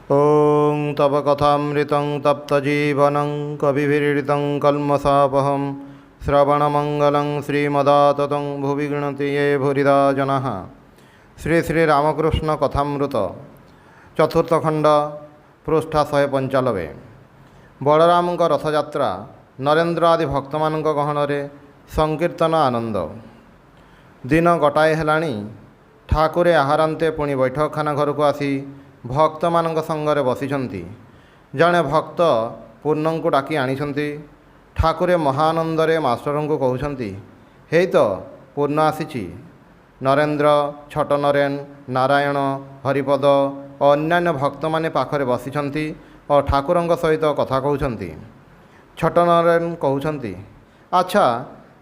ॐ तव कथामृतं तप्तजीवनं कविभिरीडितं कल्मषापहं श्रवणमङ्गलं श्रीमदाततं भुवि गृह्णन्ति ये भूरिदा जनाः। श्री श्री रामकृष्ण कथामृत चतुर्थ खंड पृष्ठ 195। बलराम रथयात्रा नरेन्द्र आदि भक्त मान गहन संकीर्तन आनंद। दिन गोटाए हेलाणी ठाकुरे आहारांते पुणी बैठकखाना घर को आसी भक्त मान संगरे बसिछंती। जड़े भक्त पूर्ण को डाकी आनिछंती। ठाकुरे महानंदरे मास्टर को कहउछंती, हे तो पूर्ण आसीछि। नरेन्द्र, छोट नरेन, नारायण, हरिपद और अन्यान्य भक्त माने पाखरे बसिछंती और ठाकुरंक सहित कथा कहउछंती। छोट नरेन कहउछंती, अच्छा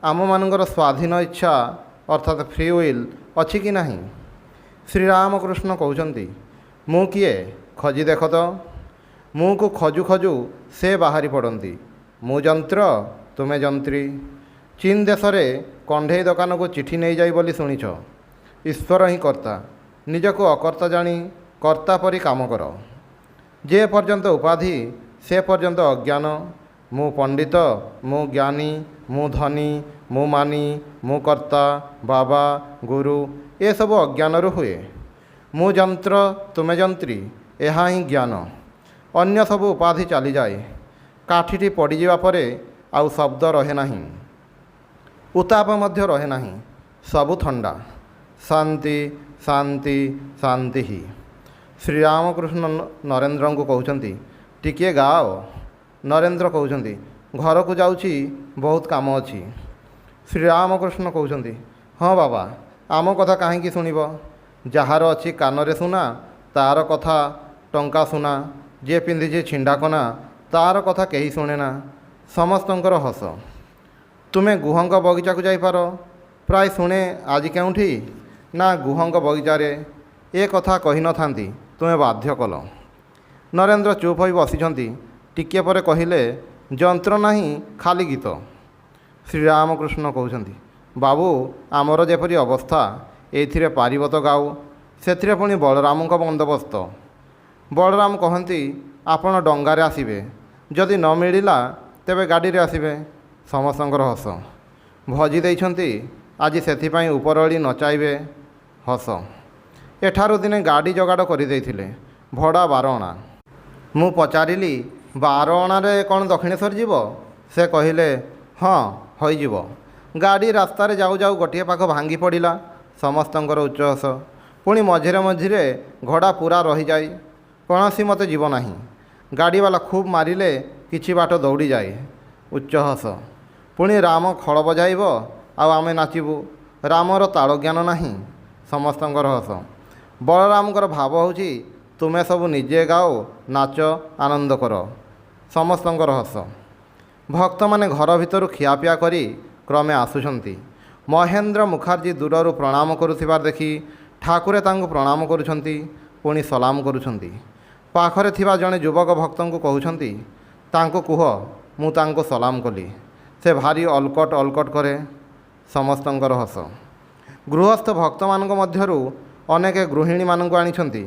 आम मानकर स्वाधीन इच्छा अर्थात फ्री विल अछि कि नहीं? श्रीरामकृष्ण कहउछंती, मु किए खजी देख तो। मु को खजु खजु से बाहरी पड़ती। मु जंत्र तुमे जंत्री। चीन देश में कंढे दुकान को चिठी नहीं जाई बोली शुणिछ। ईश्वर ही कर्ता, निजको अकर्ता जानी कर्ता परी काम कर। जे पर्यंत उपाधि से पर्यंत अज्ञान। मु पंडित, मु ज्ञानी, मु धनी, मु मानी, मु कर्ता, बाबा, गुरु ये सब अज्ञान हुए। मु जंत्र तुमे जंत्री, यह ही ज्ञान। अन्य सब उपाधि चली जाए। काठीटी पड़जा परे आउ शब्द रहे नहीं, उताप मध्य रहे नहीं, सबु ठंडा। शांति शांति शांति ही। श्रीरामकृष्ण नरेन्द्र को कहउछंती, टिके गाओ। नरेन्द्र कहउछंती, घर को जाउची, बहुत काम अछि। श्रीरामकृष्ण कहउछंती, हाँ बाबा, आम कथा कहीं शुणिब? जार अच्छी कानरे सुना तार कथा टंका सुना। जे पिंधि छिंडाकना तार कथा कहीं शुणेना। समस्तंकर हस। तुमे गुहंक बगीचा को जाइपार, प्राय शुणे आज केउठी ना गुहंक बगीचारे। ए कथा कही न थांती, तुमे बाध्य कल। नरेन्द्र चुप हो बसिछंती। टिके परे कहिले, जंत्र नहीं खाली गीत। श्रीरामकृष्ण कहउछंती, बाबू आमर जेपरी अवस्था एथिरे पारिब तो गाऊ। सेथिरे पुणी बलराम बंदोबस्त। बलराम कहती, आपण डंगारे आसिबे, जदि न मिलिला तेबे गाड़ी रे आसिबे। समस्तंकर हस। भजी देइछंती, आज सेथिपाई उपरओଳି नचाइबे। हस। एठारु दिने गाड़ी जोगाड़ करि देइथिले, भड़ा 12 अणा। मु पचारिली, 12 अणारे कौन दक्षिणेश्वर जीव? से कहिले, हाँ होइजिव। गाड़ी रास्तार जाऊ जाऊ गोटे पाख भांगी पड़ा। समस्तंकर उच्च हस। पुणी मझिरे मझिरे घोड़ा पूरा रही जाए, कौनसी मते जीव नहीं। गाड़ीवाला खूब मारिले किछि बाट दौड़ी जाए। उच्च हस। पुणी राम खड़ बजाइब आमे नाचिबू। रामर ताल ज्ञान नहीं। समस्तंकर हस। बलरामकर भाव होची, तुमे सब निजे गाओ, नाच, आनंद कर। समस्तंकर हस। भक्त माने घर भितर खियापिया करी क्रमे आसुछंती। महेन्द्र मुखार्जी दूररू प्रणाम करुथिबार देखि ठाकुरे तांको प्रणाम करुछंती, पुणी सलाम करुछंती। पाखरे थिबा जणे युवक भक्तंको कहउछंती, तांको कुह मु तांको सलाम कली। से भारी अलकट अलकट करे। समस्तंकर हस। गृहस्थ भक्त मानक मध्यरु अनेक गृहिणी मानक आनिछंती।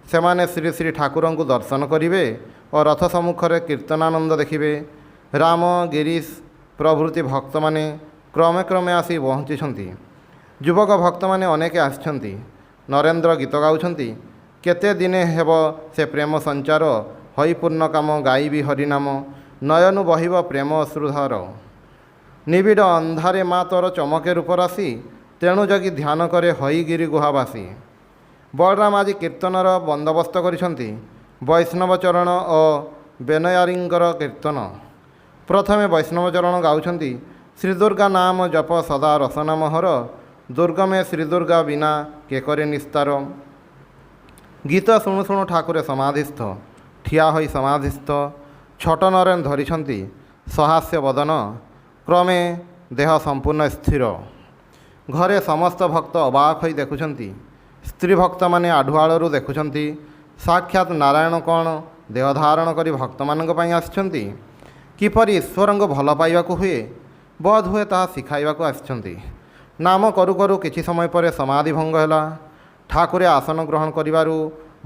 सेमाने श्री श्री ठाकुरंको दर्शन करिवे और रथ सम्मुखरे कीर्तनानंद देखिबे। राम, गिरीश प्रभृति भक्त माने क्रमे क्रमे आसी पहुँची। युवक भक्त माने अनेक आसिछंती। नरेन्द्र गीत गाउछंती, केते दिने हेब से प्रेम संचार, हई पूर्ण काम गाइबी हरिनाम। नयनु बहिब प्रेम अश्रुधार, निबिड़ अंधारे मा तोर चमके रूप राशि। तेणु जगी ध्यान करे हई गिरी गुहावासी। बलराम आज कीर्तनर बंदोबस्त करिछंती। वैष्णव चरण और बेनयारींकर कीर्तन। प्रथमे वैष्णव चरण गाउछंती, श्री दुर्गा नाम जप सदा रसना मोहर। दुर्गमे श्री दुर्गा बिना के करे निस्तार। गीत शुणु शुणु ठाकुरे समाधिस्थ। ठिया होई समाधिस्थ। छोट नरेन धरिछंती सहास्य बदन। क्रमे देह संपूर्ण स्थिर। घरे समस्त भक्त अबाक होई देखुछंती। स्त्री भक्त माने आढुआळरू देखुछंती। साक्षात नारायण कौन देह धारण करी भक्त मानक पई आसिछंती। किपरि ईश्वरंको भल पाइबाकू हुए बोध हुए ताहा शिखाइबाकू आसिछंती। नाम करू करू किछि समय पर समाधि भंग हैला। ठाकुरे आसन ग्रहण करिबारु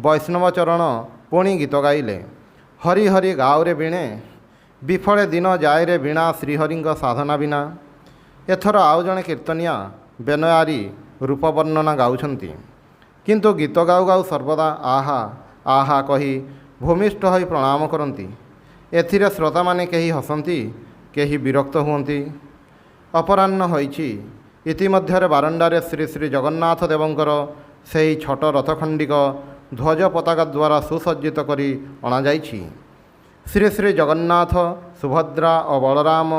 वैष्णव चरण ପୁଣି ଗୀତ ଗାଇଲେ। ହରି ହରି ଗାଓରେ ବିଣେ ବିଫଳେ ଦିନ ଯାଏରେ ବିଣା ଶ୍ରୀହରିଙ୍କ ସାଧନା ବିନା। ଏଥର ଆଉ ଜଣେ କୀର୍ତ୍ତନିଆ ବେନୟାରୀ ରୂପ ବର୍ଣ୍ଣନା ଗାଉଛନ୍ତି। କିନ୍ତୁ ଗୀତ ଗାଉ ଗାଉ ସର୍ବଦା ଆହା ଆହା କହି ଭୂମିଷ୍ଠ ହୋଇ ପ୍ରଣାମ କରନ୍ତି। ଏଥିରେ ଶ୍ରୋତାମାନେ କେହି ହସନ୍ତି, କେହି ବିରକ୍ତ ହୁଅନ୍ତି। ଅପରାହ୍ନ ହୋଇଛି। ଇତିମଧ୍ୟରେ ବାରଣ୍ଡାରେ ଶ୍ରୀ ଶ୍ରୀ ଜଗନ୍ନାଥ ଦେବଙ୍କର ସେହି ଛୋଟ ରଥଖଣ୍ଡିକ ଧ୍ୱଜ ପତାକା ଦ୍ୱାରା ସୁସଜ୍ଜିତ କରି ଅଣାଯାଇଛି। ଶ୍ରୀ ଶ୍ରୀ ଜଗନ୍ନାଥ, ସୁଭଦ୍ରା ଓ ବଳରାମ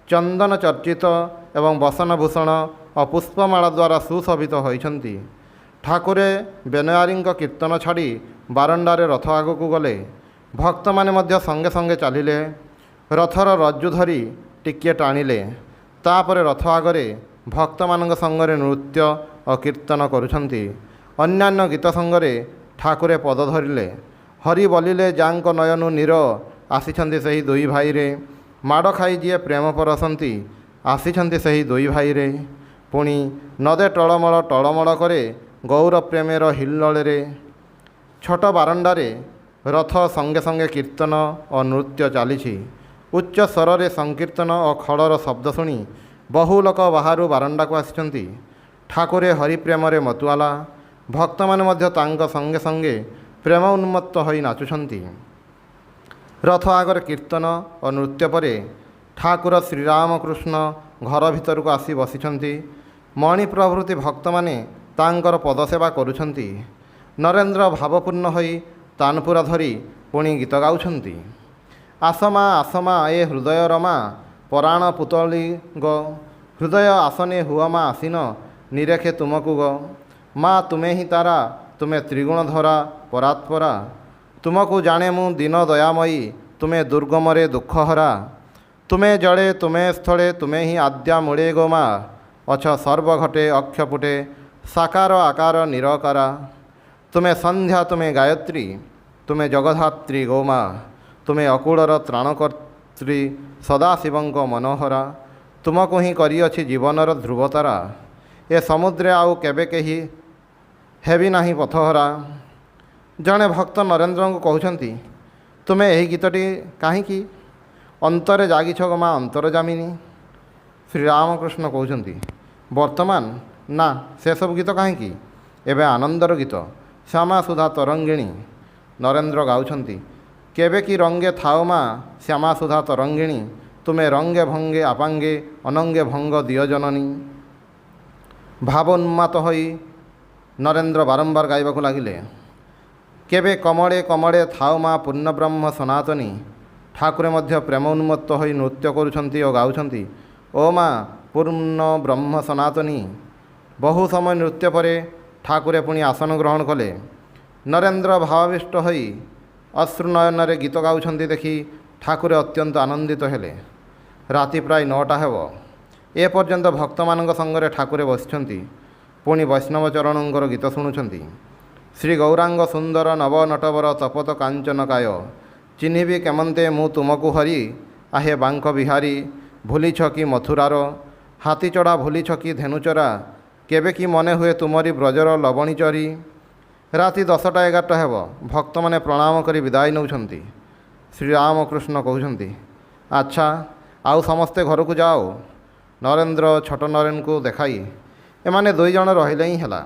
ଚନ୍ଦନ ଚର୍ଚ୍ଚିତ ଏବଂ ବସନଭୂଷଣ ଓ ପୁଷ୍ପମାଳା ଦ୍ୱାରା ସୁଶୋଭିତ ହୋଇଛନ୍ତି। ଠାକୁରେ ବେନୟାରୀଙ୍କ କୀର୍ତ୍ତନ ଛାଡ଼ି ବାରଣ୍ଡାରେ ରଥ ଆଗକୁ ଗଲେ। ଭକ୍ତମାନେ ମଧ୍ୟ ସଙ୍ଗେ ସଙ୍ଗେ ଚାଲିଲେ। ରଥର ରଜ୍ଜୁ ଧରି ଟିକିଏ ଟାଣିଲେ। ତାପରେ ରଥ ଆଗରେ ଭକ୍ତମାନଙ୍କ ସଙ୍ଗରେ ନୃତ୍ୟ ଓ କୀର୍ତ୍ତନ କରୁଛନ୍ତି। ଅନ୍ୟାନ୍ୟ ଗୀତ ସଙ୍ଗରେ ଠାକୁରେ ପଦ ଧରିଲେ। ହରି ବୋଲିଲେ ଯାଙ୍କ ନୟନୁ ନୀର, ଆସିଛନ୍ତି ସେହି ଦୁଇ ଭାଇରେ। ମାଡ଼ ଖାଇ ଯିଏ ପ୍ରେମ ପରସନ୍ତି, ଆସିଛନ୍ତି ସେହି ଦୁଇ ଭାଇରେ। ପୁଣି ନଦେ ଟଳମଳ କରେ ଗୌର ପ୍ରେମେର ହିଲ୍ଲୋଳରେ। ଛୋଟ ବାରଣ୍ଡାରେ ରଥ ସଙ୍ଗେ ସଙ୍ଗେ କୀର୍ତ୍ତନ ଓ ନୃତ୍ୟ ଚାଲିଛି। ଉଚ୍ଚ ସ୍ୱରରେ ସଂକୀର୍ତ୍ତନ ଓ ଖଡ଼ର ଶବ୍ଦ ଶୁଣି ବହୁ ଲୋକ ବାହାରୁ ବାରଣ୍ଡାକୁ ଆସିଛନ୍ତି। ଠାକୁରେ ହରିପ୍ରେମରେ ମତୁଆଲା। ଭକ୍ତମାନେ ମଧ୍ୟ ତାଙ୍କ ସଙ୍ଗେ ସଙ୍ଗେ ପ୍ରେମ ଉନ୍ମତ୍ତ ହୋଇ ନାଚୁଛନ୍ତି। ରଥ ଆଗରେ କୀର୍ତ୍ତନ ଓ ନୃତ୍ୟ ପରେ ଠାକୁର ଶ୍ରୀରାମକୃଷ୍ଣ ଘର ଭିତରକୁ ଆସି ବସିଛନ୍ତି। ମଣି ପ୍ରଭୃତି ଭକ୍ତମାନେ ତାଙ୍କର ପଦସେବା କରୁଛନ୍ତି। ନରେନ୍ଦ୍ର ଭାବପୂର୍ଣ୍ଣ ହୋଇ ତାନପୁରା ଧରି ପୁଣି ଗୀତ ଗାଉଛନ୍ତି। ଆସମା ଆସମା ଏ ହୃଦୟ ରମା, ପରାଣ ପୁତଳି ଗୋ, ହୃଦୟ ଆସନେ ହୁଅମା ଆସିନ, ନିରେଖେ ତୁମକୁ ଗୋ। ମା ତୁମେ ହିଁ ତାରା, ତୁମେ ତ୍ରିଗୁଣ ଧରା ପରାତ୍ପରା, ତୁମକୁ ଜାଣେ ମୁଁ ଦିନ ଦୟାମୟୀ, ତୁମେ ଦୁର୍ଗମରେ ଦୁଃଖହରା। ତୁମେ ଜଳେ ତୁମେ ସ୍ଥଳେ, ତୁମେ ହିଁ ଆଦ୍ୟା ମୂଳେ ଗୋ ମା, ଅଛ ସର୍ବଘଟେ ଅକ୍ଷପୁଟେ, ସାକାର ଆକାର ନିରକାରା। ତୁମେ ସନ୍ଧ୍ୟା, ତୁମେ ଗାୟତ୍ରୀ, ତୁମେ ଜଗଧାତ୍ରୀ ଗୋ ମା, ତୁମେ ଅକୁଳର ତ୍ରାଣକର୍ତ୍ରୀ, ସଦାଶିବଙ୍କ ମନୋହରା। ତୁମକୁ ହିଁ କରିଅଛି ଜୀବନର ଧ୍ରୁବତାରା, ଏ ସମୁଦ୍ରେ ଆଉ କେବେ କେହି ହେବି ନାହିଁ ପଥହରା। ଜଣେ ଭକ୍ତ ନରେନ୍ଦ୍ରଙ୍କୁ କହୁଛନ୍ତି, ତୁମେ ଏହି ଗୀତଟି କାହିଁକି ଅନ୍ତରେ ଜାଗିଛ ଗୋ ମା ଅନ୍ତରଜାମିନୀ। ଶ୍ରୀରାମକୃଷ୍ଣ କହୁଛନ୍ତି, ବର୍ତ୍ତମାନ ନା, ସେସବୁ ଗୀତ କାହିଁକି, ଏବେ ଆନନ୍ଦର ଗୀତ, ଶ୍ୟାମା ସୁଧା ତରଙ୍ଗିଣୀ। ନରେନ୍ଦ୍ର ଗାଉଛନ୍ତି, କେବେ କି ରଙ୍ଗେ ଥାଅ ମା ଶ୍ୟାମା ସୁଧା ତରଙ୍ଗିଣୀ, ତୁମେ ରଙ୍ଗେ ଭଙ୍ଗେ ଆପାଙ୍ଗେ ଅନଙ୍ଗେ ଭଙ୍ଗ ଦିଅ ଜନନୀ। ଭାବ ଉନ୍ମାତ ହୋଇ ନରେନ୍ଦ୍ର ବାରମ୍ବାର ଗାଇବାକୁ ଲାଗିଲେ, କେବେ କମଳେ କମଳେ ଥାଉ ମା ପୂର୍ଣ୍ଣବ୍ରହ୍ମ ସନାତନୀ। ଠାକୁରେ ମଧ୍ୟ ପ୍ରେମ ଉନ୍ମତ୍ତ ହୋଇ ନୃତ୍ୟ କରୁଛନ୍ତି ଓ ଗାଉଛନ୍ତି, ଓ ମା ପୂର୍ଣ୍ଣ ବ୍ରହ୍ମ ସନାତନୀ। ବହୁ ସମୟ ନୃତ୍ୟ ପରେ ଠାକୁରେ ପୁଣି ଆସନ ଗ୍ରହଣ କଲେ। ନରେନ୍ଦ୍ର ଭାବାବିଷ୍ଟ ହୋଇ ଅଶ୍ରୁନୟନରେ ଗୀତ ଗାଉଛନ୍ତି ଦେଖି ଠାକୁରେ ଅତ୍ୟନ୍ତ ଆନନ୍ଦିତ ହେଲେ। ରାତି ପ୍ରାୟ 9ଟା ହେବ। ଏପର୍ଯ୍ୟନ୍ତ ଭକ୍ତମାନଙ୍କ ସଙ୍ଗରେ ଠାକୁରେ ବସିଛନ୍ତି। ପୁଣି ବୈଷ୍ଣବ ଚରଣଙ୍କର ଗୀତ ଶୁଣୁଛନ୍ତି। ଶ୍ରୀ ଗୌରାଙ୍ଗ ସୁନ୍ଦର ନବ ନଟବର ତପତ କାଞ୍ଚନ କାୟ, ଚିହ୍ନିବି କେମନ୍ତେ ମୁଁ ତୁମକୁ ହରି, ଆହେ ବାଙ୍କ ବିହାରୀ, ଭୁଲିଛ କି ମଥୁରାର, ହାତୀଚଡ଼ା ଭୁଲିଛ କି ଧେନୁଚରା, କେବେ କି ମନେ ହୁଏ ତୁମରି ବ୍ରଜର ଲବଣୀ ଚରି। ରାତି 10ଟା 11ଟା ହେବ। ଭକ୍ତମାନେ ପ୍ରଣାମ କରି ବିଦାୟ ନେଉଛନ୍ତି। ଶ୍ରୀରାମକୃଷ୍ଣ କହୁଛନ୍ତି, ଆଚ୍ଛା ଆଉ ସମସ୍ତେ ଘରକୁ ଯାଅ। ନରେନ୍ଦ୍ର ଛୋଟ ନରେନଙ୍କୁ ଦେଖାଇ, ଏମାନେ 2 ଜଣ ରହିଲେ ହିଁ ହେଲା।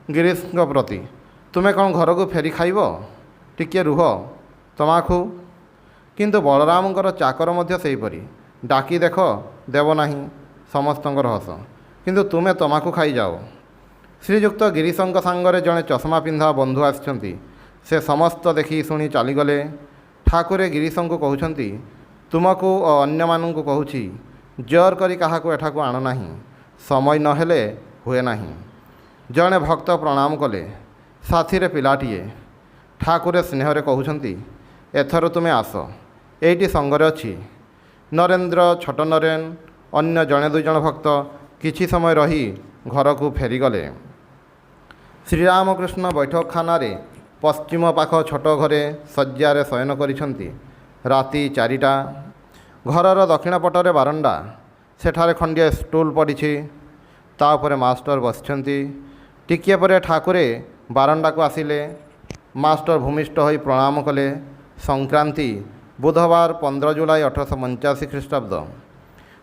ଗିରିଶଙ୍କ ପ୍ରତି, ତୁମେ କ'ଣ ଘରକୁ ଫେରି ଖାଇବ, ଟିକିଏ ରୁହ। ତମାଖୁ। କିନ୍ତୁ ବଳରାମଙ୍କର ଚାକର ମଧ୍ୟ ସେହିପରି, ଡାକି ଦେଖ ଦେବ ନାହିଁ। ସମସ୍ତଙ୍କର ହସ, କିନ୍ତୁ ତୁମେ ତମାଖୁ ଖାଇଯାଅ। ଶ୍ରୀଯୁକ୍ତ ଗିରିଶଙ୍କ ସାଙ୍ଗରେ ଜଣେ ଚଷମା ପିନ୍ଧା ବନ୍ଧୁ ଆସିଛନ୍ତି। ସେ ସମସ୍ତ ଦେଖି ଶୁଣି ଚାଲିଗଲେ। ଠାକୁରେ ଗିରିଶଙ୍କୁ କହୁଛନ୍ତି, ତୁମକୁ ଓ ଅନ୍ୟମାନଙ୍କୁ କହୁଛି, ଜୋର କରି କାହାକୁ ଏଠାକୁ ଆଣ ନାହିଁ, ସମୟ ନହେଲେ ହୁଏ ନାହିଁ। ଜଣେ ଭକ୍ତ ପ୍ରଣାମ କଲେ। ସାଥିରେ ପିଲାଟିଏ। ଠାକୁରେ ସ୍ନେହରେ କହୁଛନ୍ତି, ଏଥର ତୁମେ ଆସ, ଏଇଠି ସଙ୍ଗରେ ଅଛି। ନରେନ୍ଦ୍ର, ଛୋଟ ନରେନ, ଅନ୍ୟ ଜଣେ 2 ଜଣ ଭକ୍ତ କିଛି ସମୟ ରହି ଘରକୁ ଫେରିଗଲେ। ଶ୍ରୀରାମକୃଷ୍ଣ ବୈଠକଖାନାରେ ପଶ୍ଚିମ ପାଖ ଛୋଟ ଘରେ ଶଯ୍ୟାରେ ଶୟନ କରିଛନ୍ତି। ରାତି 4ଟା। ଘରର ଦକ୍ଷିଣ ପଟରେ ବାରଣ୍ଡା। ସେଠାରେ ଖଣ୍ଡିଏ ଷ୍ଟୁଲ ପଡ଼ିଛି। ତା ଉପରେ ମାଷ୍ଟର ବସିଛନ୍ତି। ଟିକିଏ ପରେ ଠାକୁରେ ବାରଣ୍ଡାକୁ ଆସିଲେ। ମାଷ୍ଟର ଭୂମିଷ୍ଠ ହୋଇ ପ୍ରଣାମ କଲେ। ସଂକ୍ରାନ୍ତି ବୁଧବାର 15 ଜୁଲାଇ 1885 ଖ୍ରୀଷ୍ଟାବ୍ଦ।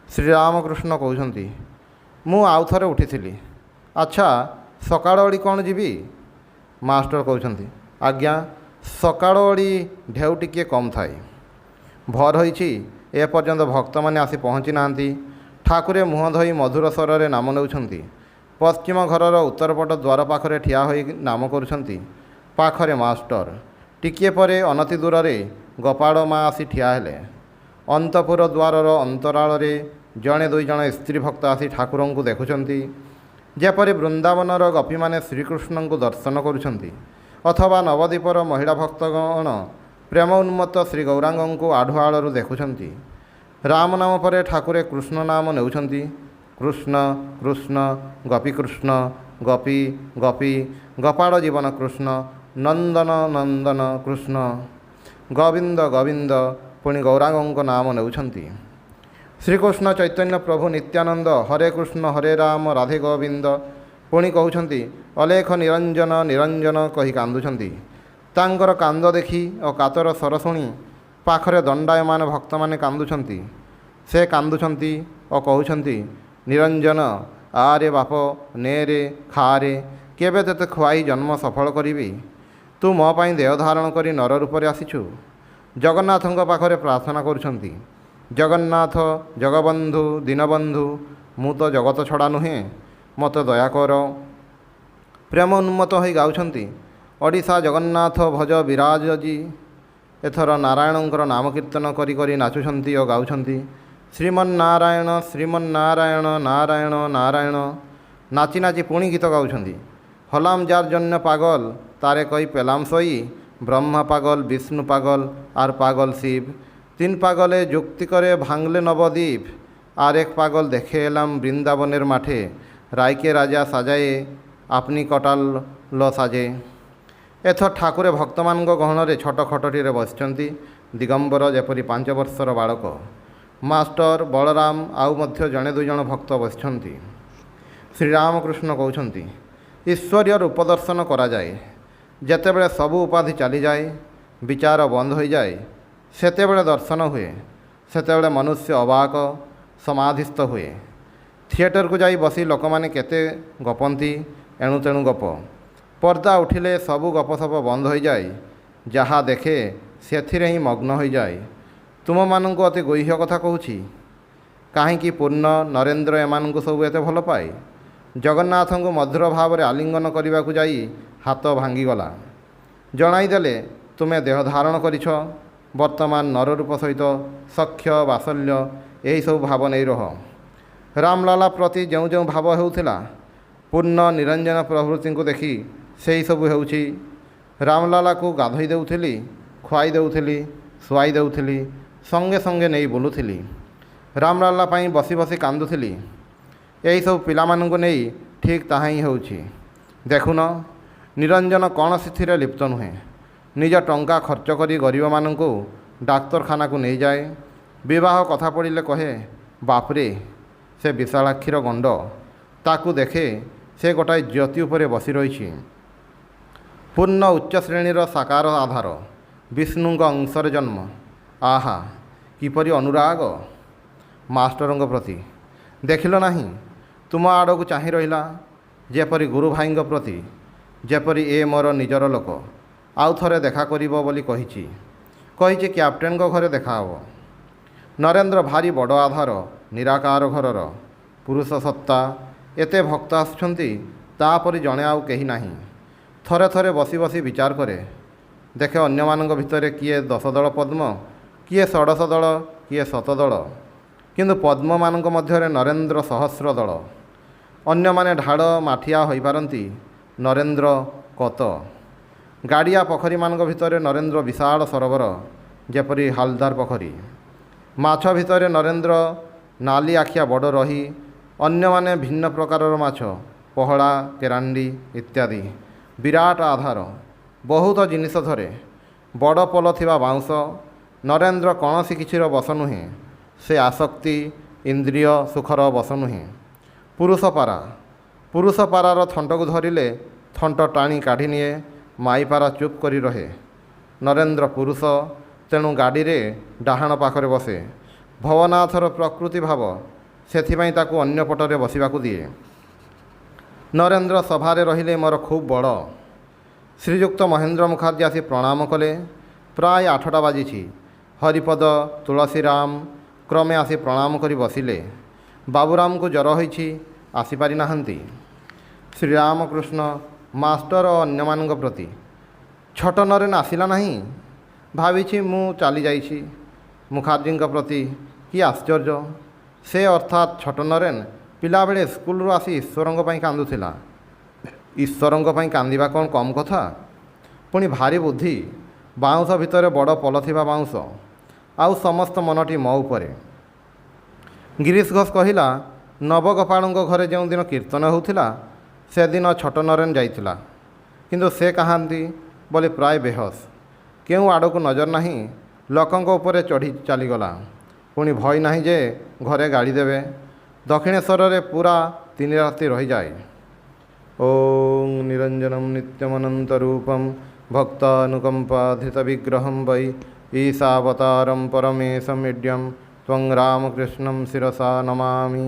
ଶ୍ରୀରାମକୃଷ୍ଣ କହୁଛନ୍ତି, ମୁଁ ଆଉ ଥରେ ଉଠିଥିଲି। ଆଚ୍ଛା, ସକାଳ ଓଳି କ'ଣ ଯିବି? ମାଷ୍ଟର କହୁଛନ୍ତି, ଆଜ୍ଞା, ସକାଳ ଓଳି ଢେଉ ଟିକିଏ କମ୍ ଥାଏ। ଭର ହୋଇଛି, ଏପର୍ଯ୍ୟନ୍ତ ଭକ୍ତମାନେ ଆସି ପହଞ୍ଚି ନାହାନ୍ତି। ଠାକୁରେ ମୁହଁ ଧୋଇ ମଧୁର ସ୍ୱରରେ ନାମ ନେଉଛନ୍ତି। ପଶ୍ଚିମ ଘରର ଉତ୍ତରପଟ ଦ୍ୱାର ପାଖରେ ଠିଆ ହୋଇ ନାମ କରୁଛନ୍ତି। ପାଖରେ ମାଷ୍ଟର। ଟିକିଏ ପରେ ଅନତି ଦୂରରେ ଗୋପାଳ ମା ଆସି ଠିଆ ହେଲେ। ଅନ୍ତପୁର ଦ୍ୱାରର ଅନ୍ତରାଳରେ ଜଣେ ଦୁଇ ଜଣ ସ୍ତ୍ରୀ ଭକ୍ତ ଆସି ଠାକୁରଙ୍କୁ ଦେଖୁଛନ୍ତି, ଯେପରି ବୃନ୍ଦାବନର ଗୋପୀମାନେ ଶ୍ରୀକୃଷ୍ଣଙ୍କୁ ଦର୍ଶନ କରୁଛନ୍ତି ଅଥବା ନବଦ୍ୱୀପର ମହିଳା ଭକ୍ତଗଣ ପ୍ରେମ ଉନ୍ମତ୍ତ ଶ୍ରୀ ଗୌରାଙ୍ଗଙ୍କୁ ଆଢ଼ୁଆଳରୁ ଦେଖୁଛନ୍ତି। ରାମ ନାମ ପରେ ଠାକୁରେ କୃଷ୍ଣ ନାମ ନେଉଛନ୍ତି। କୃଷ୍ଣ କୃଷ୍ଣ ଗୋପୀକୃଷ୍ଣ, ଗୋପୀ ଗୋପୀ, ଗୋପାଳ ଜୀବନ କୃଷ୍ଣ, ନନ୍ଦନ ନନ୍ଦନ କୃଷ୍ଣ, ଗୋବିନ୍ଦ ଗୋବିନ୍ଦ, ପୁଣି ଗୌରାଙ୍ଗଙ୍କ ନାମ ନେଉଛନ୍ତି। ଶ୍ରୀକୃଷ୍ଣ ଚୈତନ୍ୟ ପ୍ରଭୁ ନିତ୍ୟାନନ୍ଦ ହରେ କୃଷ୍ଣ ହରେ ରାମ ରାଧେ ଗୋବିନ୍ଦ, ପୁଣି କହୁଛନ୍ତି ଅଲେଖ ନିରଞ୍ଜନ ନିରଞ୍ଜନ କହି କାନ୍ଦୁଛନ୍ତି। ତାଙ୍କର କାନ୍ଦ ଦେଖି ଓ କାତର ସ୍ୱର ଶୁଣି ପାଖରେ ଦଣ୍ଡାୟମାନ ଭକ୍ତମାନେ କାନ୍ଦୁଛନ୍ତି। ସେ କାନ୍ଦୁଛନ୍ତି ଓ କହୁଛନ୍ତି, ନିରଞ୍ଜନ, ଆରେ ବାପ, ନେ ଖାରେ, କେବେ ତୋତେ ଖୁଆଇ ଜନ୍ମ ସଫଳ କରିବି? ତୁ ମୋ ପାଇଁ ଦେହ ଧାରଣ କରି ନର ରୂପରେ ଆସିଛୁ। ଜଗନ୍ନାଥଙ୍କ ପାଖରେ ପ୍ରାର୍ଥନା କରୁଛନ୍ତି, ଜଗନ୍ନାଥ ଜଗବନ୍ଧୁ ଦୀନବନ୍ଧୁ, ମୁଁ ତ ଜଗତ ଛଡ଼ା ନୁହେଁ, ମୋତେ ଦୟା କର। ପ୍ରେମ ଉନ୍ମତ୍ତ ହୋଇ ଗାଉଛନ୍ତି, ଓଡ଼ିଶା ଜଗନ୍ନାଥ ଭଜ ବିରାଜଜି। ଏଥର ନାରାୟଣଙ୍କର ନାମ କୀର୍ତ୍ତନ କରି କରି ନାଚୁଛନ୍ତି ଓ ଗାଉଛନ୍ତି, ଶ୍ରୀମନ୍ନାରାୟଣ ଶ୍ରୀମନ୍ନାରାୟଣ ନାରାୟଣ ନାରାୟଣ। ନାଚି ନାଚି ପୁଣି ଗୀତ ଗାଉଛନ୍ତି, হলাম যার জন্য পাগল, তারে কই পেলাম সই, ব্রহ্মা পাগল, বিষ্ণু পাগল, আর পাগল শিব। তিন পাগলে যুক্তি করে ভাঙলে নবদ্বীপ, আর এক পাগল দেখে এলাম বৃন্দাবনের মাঠে, রায়কে রাজা সাজায়ে আপনি কটাল সাজে। ଏଥର ଠାକୁରେ ଭକ୍ତମାନଙ୍କ ଗହଣରେ ଛୋଟ ଖଟଟିରେ ବସିଛନ୍ତି। ଦିଗମ୍ବର ଯେପରି 5 ବର୍ଷର ବାଳକ। ମାଷ୍ଟର ବଳରାମ ଆଉ ମଧ୍ୟ ଜଣେ ଦୁଇ ଜଣ ଭକ୍ତ ବସିଛନ୍ତି। ଶ୍ରୀରାମକୃଷ୍ଣ କହୁଛନ୍ତି, ଈଶ୍ୱରୀୟ ରୂପ ଦର୍ଶନ କରାଯାଏ। ଯେତେବେଳେ ସବୁ ଉପାଧି ଚାଲିଯାଏ, ବିଚାର ବନ୍ଦ ହୋଇଯାଏ, ସେତେବେଳେ ଦର୍ଶନ ହୁଏ। ସେତେବେଳେ ମନୁଷ୍ୟ ଅବାକ ସମାଧିସ୍ଥ ହୁଏ। ଥିଏଟରକୁ ଯାଇ ବସି ଲୋକମାନେ କେତେ ଗପନ୍ତି, ଏଣୁ ତେଣୁ ଗପ। ପର୍ଦ୍ଦା ଉଠିଲେ ସବୁ ଗପସପ ବନ୍ଦ ହୋଇଯାଏ। ଯାହା ଦେଖେ ସେଥିରେ ହିଁ ମଗ୍ନ ହୋଇଯାଏ। ତୁମମାନଙ୍କୁ ଅତି ଗୁହ୍ୟ କଥା କହୁଛି, କାହିଁକି ପୂର୍ଣ୍ଣ ନରେନ୍ଦ୍ର ଏମାନଙ୍କୁ ସବୁ ଏତେ ଭଲ ପାଏ? ଜଗନ୍ନାଥଙ୍କୁ ମଧୁର ଭାବରେ ଆଲିଙ୍ଗନ କରିବାକୁ ଯାଇ ହାତ ଭାଙ୍ଗିଗଲା। ଜଣାଇଦେଲେ, ତୁମେ ଦେହ ଧାରଣ କରିଛ, ବର୍ତ୍ତମାନ ନରରୂପ ସହିତ ସଖ୍ୟ ବାତ୍ସଲ୍ୟ ଏହିସବୁ ଭାବ ନେଇ ରହ। ରାମଲାଲା ପ୍ରତି ଯେଉଁ ଯେଉଁ ଭାବ ହେଉଥିଲା, ପୂର୍ଣ୍ଣ ନିରଞ୍ଜନ ପ୍ରଭୃତିଙ୍କୁ ଦେଖି ସେହିସବୁ ହେଉଛି। ରାମଲାଲାକୁ ଗାଧୋଇ ଦେଉଥିଲି, ଖୁଆଇ ଦେଉଥିଲି, ଶୁଆଇ ଦେଉଥିଲି, ସଙ୍ଗେ ସଙ୍ଗେ ନେଇ ବୁଲୁଥିଲି। ରାମଲାଲା ପାଇଁ ବସି ବସି କାନ୍ଦୁଥିଲି। ଏହିସବୁ ପିଲାମାନଙ୍କୁ ନେଇ ଠିକ୍ ତାହା ହିଁ ହେଉଛି। ଦେଖୁନ, ନିରଞ୍ଜନ କୌଣସିଥିରେ ଲିପ୍ତ ନୁହେଁ। ନିଜ ଟଙ୍କା ଖର୍ଚ୍ଚ କରି ଗରିବମାନଙ୍କୁ ଡାକ୍ତରଖାନାକୁ ନେଇଯାଏ। ବିବାହ କଥା ପଡ଼ିଲେ କହେ, ବାପରେ ସେ ବିଶାଳାକ୍ଷୀର ଗଣ୍ଡ, ତାକୁ ଦେଖେ, ସେ ଗୋଟାଏ ଜ୍ୟୋତି ଉପରେ ବସି ରହିଛି। ପୂର୍ଣ୍ଣ ଉଚ୍ଚ ଶ୍ରେଣୀର ସାକାର ଆଧାର, ବିଷ୍ଣୁଙ୍କ ଅଂଶରେ ଜନ୍ମ। ଆହା, କିପରି ଅନୁରାଗ ମାଷ୍ଟରଙ୍କ ପ୍ରତି! ଦେଖିଲ ନାହିଁ, ତୁମ ଆଡ଼କୁ ଚାହିଁ ରହିଲା, ଯେପରି ଗୁରୁ ଭାଇଙ୍କ ପ୍ରତି, ଯେପରି ଏ ମୋର ନିଜର ଲୋକ। ଆଉ ଥରେ ଦେଖା କରିବ ବୋଲି କହିଛି କ୍ୟାପ୍ଟେନଙ୍କ ଘରେ ଦେଖା ହେବ। ନରେନ୍ଦ୍ର ଭାରି ବଡ଼ ଆଧାର, ନିରାକାର ଘରର ପୁରୁଷ ସତ୍ତା। ଏତେ ଭକ୍ତ ଆସୁଛନ୍ତି, ତାପରି ଜଣେ ଆଉ କେହି ନାହିଁ। ଥରେ ଥରେ ବସି ବସି ବିଚାର କରେ। ଦେଖେ ଅନ୍ୟମାନଙ୍କ ଭିତରେ କିଏ 10 ଦଳ ପଦ୍ମ, କିଏ 16 ଦଳ, କିଏ 7 ଦଳ, କିନ୍ତୁ ପଦ୍ମମାନଙ୍କ ମଧ୍ୟରେ ନରେନ୍ଦ୍ର ସହସ୍ର ଦଳ। ଅନ୍ୟମାନେ ଢାଳ ମାଠିଆ ହୋଇପାରନ୍ତି, ନରେନ୍ଦ୍ର କତ। ଗାଡ଼ିଆ ପୋଖରୀମାନଙ୍କ ଭିତରେ ନରେନ୍ଦ୍ର ବିଶାଳ ସରୋବର, ଯେପରି ହାଲଦାର ପୋଖରୀ। ମାଛ ଭିତରେ ନରେନ୍ଦ୍ର ନାଲି ଆଖିଆ ବଡ଼ ରୋହି। ଅନ୍ୟମାନେ ଭିନ୍ନ ପ୍ରକାରର ମାଛ, ପୋହଳା, କେରାଣ୍ଡି ଇତ୍ୟାଦି। ବିରାଟ ଆଧାର, ବହୁତ ଜିନିଷ ଧରେ। ବଡ଼ ପୋଲ ଥିବା ବାଉଁଶ। ନରେନ୍ଦ୍ର କୌଣସି କିଛିର ବଶ ନୁହେଁ। ସେ ଆସକ୍ତି ଇନ୍ଦ୍ରିୟ ସୁଖର ବଶ ନୁହେଁ। ପୁରୁଷ ପାରା, ପୁରୁଷ ପାରାର ଥଣ୍ଟକୁ ଧରିଲେ ଥଣ୍ଟ ଟାଣି କାଢ଼ି ନିଏ। ମାଇପାରା ଚୁପ୍ କରି ରହେ। ନରେନ୍ଦ୍ର ପୁରୁଷ, ତେଣୁ ଗାଡ଼ିରେ ଡାହାଣ ପାଖରେ ବସେ। ଭବନାଥର ପ୍ରକୃତି ଭାବ, ସେଥିପାଇଁ ତାକୁ ଅନ୍ୟ ପଟରେ ବସିବାକୁ ଦିଏ। ନରେନ୍ଦ୍ର ସଭାରେ ରହିଲେ ମୋର ଖୁବ୍ ବଡ଼। ଶ୍ରୀଯୁକ୍ତ ମହେନ୍ଦ୍ର ମୁଖାର୍ଜୀ ଆସି ପ୍ରଣାମ କଲେ। ପ୍ରାୟ 8ଟା ବାଜିଛି। ହରିପଦ, ତୁଳସୀରାମ କ୍ରମେ ଆସି ପ୍ରଣାମ କରି ବସିଲେ। ବାବୁରାମଙ୍କୁ ଜ୍ୱର ହୋଇଛି, ଆସିପାରି ନାହାନ୍ତି। ଶ୍ରୀରାମକୃଷ୍ଣ ମାଷ୍ଟର ଓ ଅନ୍ୟମାନଙ୍କ ପ୍ରତି, ଛୋଟ ନରେନ ଆସିଲା ନାହିଁ, ଭାବିଛି ମୁଁ ଚାଲିଯାଇଛି। ମୁଖାର୍ଜୀଙ୍କ ପ୍ରତି, କି ଆଶ୍ଚର୍ଯ୍ୟ! ସେ ଅର୍ଥାତ୍ ଛୋଟ ନରେନ ପିଲାବେଳେ ସ୍କୁଲରୁ ଆସି ଈଶ୍ୱରଙ୍କ ପାଇଁ କାନ୍ଦୁଥିଲା। ଈଶ୍ୱରଙ୍କ ପାଇଁ କାନ୍ଦିବା କ'ଣ କମ୍ କଥା? ପୁଣି ଭାରି ବୁଦ୍ଧି। ବାଉଁଶ ଭିତରେ ବଡ଼ ପୋଲ ଥିବା ବାଉଁଶ। ଆଉ ସମସ୍ତ ମନଟି ମୋ ଉପରେ। ଗିରିଶ ଘୋଷ କହିଲା, ନବଗୋପାଳଙ୍କ ଘରେ ଯେଉଁଦିନ କୀର୍ତ୍ତନ ହେଉଥିଲା ସେଦିନ ଛୋଟ ନରେନ ଯାଇଥିଲା, କିନ୍ତୁ ସେ କାହାନ୍ତି ବୋଲି ପ୍ରାୟ ବେହୋସ। କେଉଁ ଆଡ଼କୁ ନଜର ନାହିଁ, ଲୋକଙ୍କ ଉପରେ ଚଢ଼ି ଚାଲିଗଲା। ପୁଣି ଭୟ ନାହିଁ ଯେ ଘରେ ଗାଳି ଦେବେ। ଦକ୍ଷିଣେଶ୍ୱରରେ ପୁରା 3 ରାତି ରହିଯାଏ। ଓଂ ନିରଞ୍ଜନମ୍ ନିତ୍ୟମନନ୍ତ ରୂପମ୍ ଭକ୍ତାନୁକମ୍ପାଧୃତ ବିଗ୍ରହଂ ବୈ ଈଶାବତାରಂ ପରମେଶମୀଡ୍ୟଂ ତ୍ୱଂ ରାମକୃଷ୍ଣଂ ଶିରସା ନମାମି।